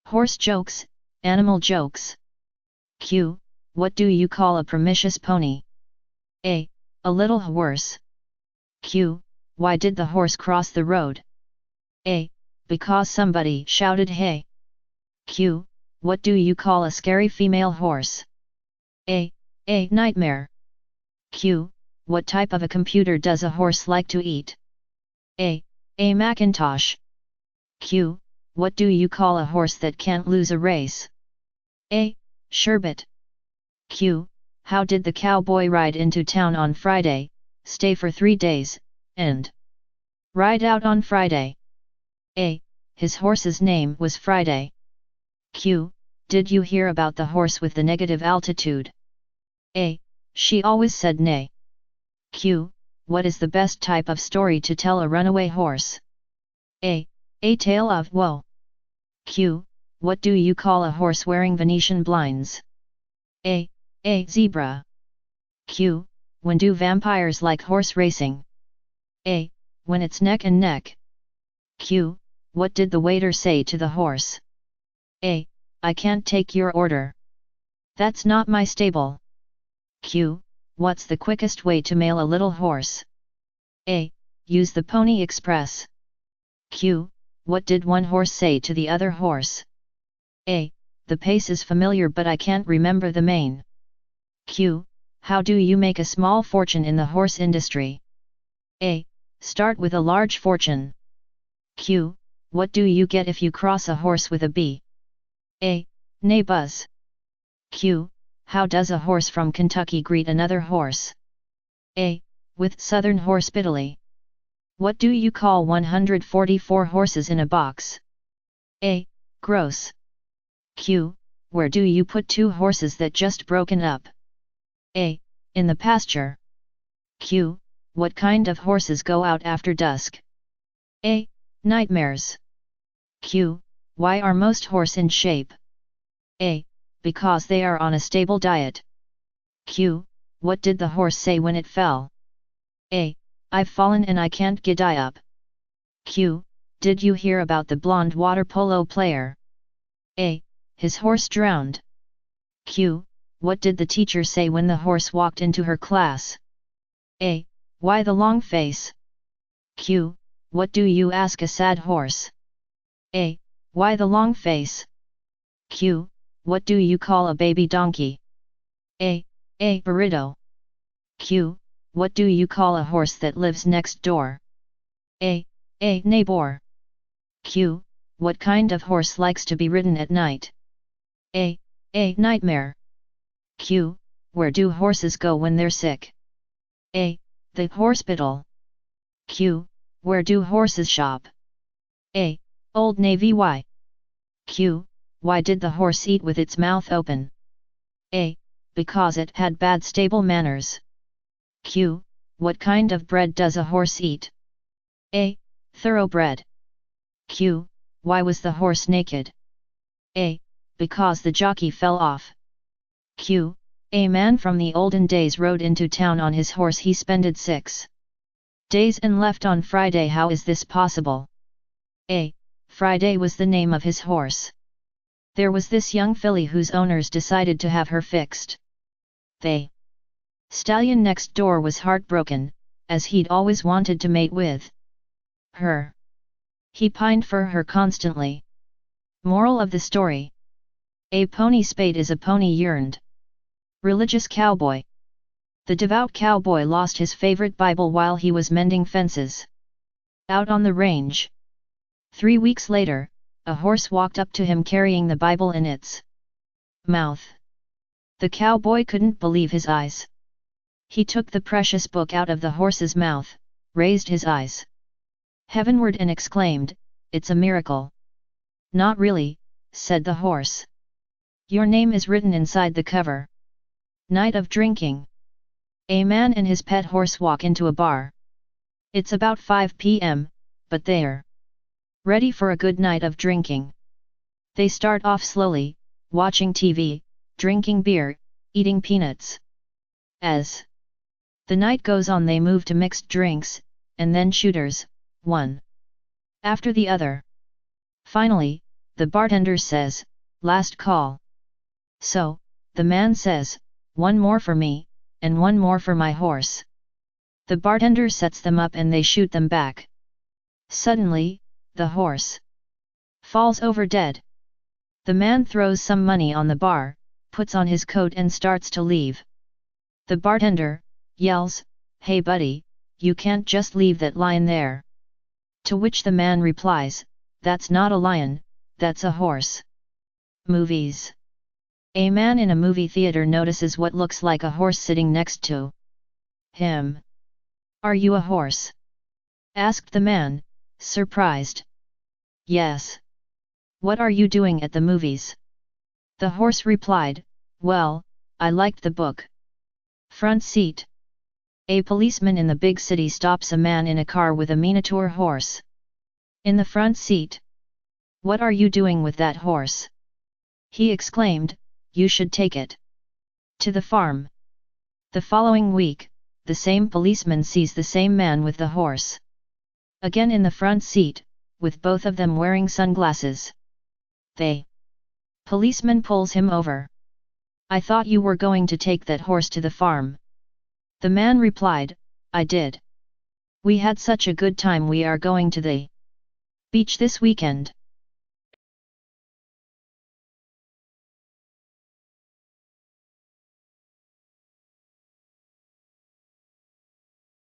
Horse jokes, animal jokes. Q. What do you call a promiscuous pony? A. A little horse. Q. Why did the horse cross the road? A. Because somebody shouted hey. Q. What do you call a scary female horse? A. A nightmare. Q. What type of a computer does a horse like to eat? A. A Macintosh. Q. What do you call a horse that can't lose a race? A. Sherbet. Q. How did the cowboy ride into town on Friday, stay for 3 days, and ride out on Friday? A. His horse's name was Friday. Q. Did you hear about the horse with the negative altitude? A. She always said nay. Q. What is the best type of story to tell a runaway horse? A. A tale of woe. Q. What do you call a horse wearing Venetian blinds? A. A zebra. Q. When do vampires like horse racing? A. When it's neck and neck. Q. What did the waiter say to the horse? A. I can't take your order. That's not my stable. Q. What's the quickest way to mail a little horse? A. Use the Pony Express. Q. What did one horse say to the other horse? A. The pace is familiar but I can't remember the mane. Q. How do you make a small fortune in the horse industry? A. Start with a large fortune. Q. What do you get if you cross a horse with a bee? A. Neigh buzz. Q. How does a horse from Kentucky greet another horse? A. With Southern hospitality. What do you call 144 horses in a box? A. Gross. Q. Where do you put 2 horses that just broken up? A. In the pasture. Q. What kind of horses go out after dusk? A. Nightmares. Q. Why are most horse in shape? A. Because they are on a stable diet. Q. What did the horse say when it fell? A. I've fallen and I can't get up. Q. Did you hear about the blonde water polo player? A. His horse drowned. Q. What did the teacher say when the horse walked into her class? A. Why the long face? Q. What do you ask a sad horse? A. Why the long face? Q. What do you call a baby donkey? A. A burrito. Q. What do you call a horse that lives next door? A. A neighbor. Q. What kind of horse likes to be ridden at night? A. A nightmare. Q. Where do horses go when they're sick? A. The hospital. Q. Where do horses shop? A. Old Navy. Y. Q. Why did the horse eat with its mouth open? A. Because it had bad stable manners. Q. What kind of bread does a horse eat? A. Thoroughbred. Q. Why was the horse naked? A. Because the jockey fell off. Q. A man from the olden days rode into town on his horse. He spended 6 days and left on Friday. How is this possible? A. Friday was the name of his horse. There was this young filly whose owners decided to have her fixed. The stallion next door was heartbroken, as he'd always wanted to mate with her. He pined for her constantly. Moral of the story. A pony spayed is a pony yearned. Religious cowboy. The devout cowboy lost his favorite Bible while he was mending fences out on the range. 3 weeks later, a horse walked up to him carrying the Bible in its mouth. The cowboy couldn't believe his eyes. He took the precious book out of the horse's mouth, raised his eyes heavenward and exclaimed, "It's a miracle." "Not really," said the horse. "Your name is written inside the cover." Night of drinking. A man and his pet horse walk into a bar. It's about 5 p.m., but they're ready for a good night of drinking. They start off slowly, watching TV, drinking beer, eating peanuts. As the night goes on, they move to mixed drinks, and then shooters, one after the other. Finally, The bartender says, "Last call." So, the man says, "One more for me, and one more for my horse." The bartender sets them up and they shoot them back. Suddenly, the horse falls over dead. The man throws some money on the bar, puts on his coat and starts to leave. The bartender yells, "Hey buddy, you can't just leave that lion there." To which the man replies, "That's not a lion, that's a horse." Movies. A man in a movie theater notices what looks like a horse sitting next to him. "Are you a horse?" asked the man, surprised. "Yes." "What are you doing at the movies?" The horse replied, "Well, I liked the book." Front seat. A policeman in the big city stops a man in a car with a miniature horse. In the front seat. "What are you doing with that horse?" he exclaimed, "You should take it to the farm." The following week, the same policeman sees the same man with the horse. Again in the front seat, with both of them wearing sunglasses. The policeman pulls him over. "I thought you were going to take that horse to the farm." The man replied, "I did. We had such a good time, we are going to the beach this weekend."